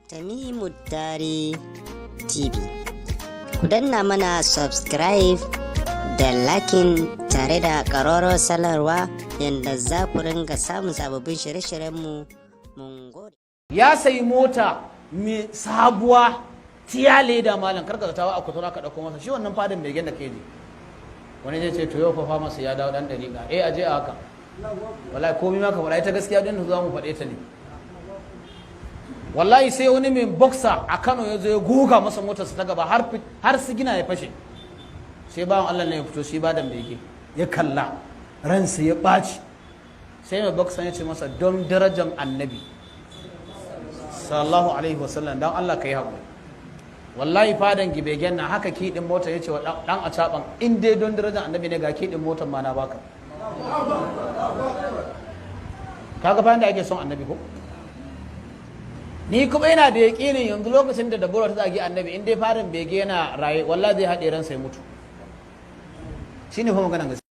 Tamimu Tare TV. Ku danna mana subscribe da lakin tare da ƙararrawar sanarwa yadda za ku ringa samun sababbin shirye-shiryenmu. Mun gode. Ya sayi mota mai sabuwa tiya leda malam karka zatawa a kutura ka ɗauko masa shi wannan fadin mai da ke ji wani zai ce to yau fa masa ya dawo ɗan dariƙa aje a haka wallahi komai ma ka faɗa ita gaskiya din za mu faɗe ta ne wallahi sai wani mai boxer a Kano ya zo ya goga masa motarsa ta gaba har sigina ya fashe sai bawan Allah ne ya fito shi ba da bege ya kalla ransa ya ɓaci sai mai boxer ya ce masa don darajar annabi sallallahu alaihi wasallam don Allah ka yi haƙuri wallahi fadan gibegen na haka kiɗin mota ya ce wa ɗan a caɓan in dai don darajar annabi ne ga kiɗin motar ma na baka kaga bayan da ake son annabi ko ni kuma yana da yaƙinin yanzu lokacin da dabura ta zagi annabi in dai farin bege yana raye wallahi zai haɗe ransa ya mutu shine fa maganar gaskiya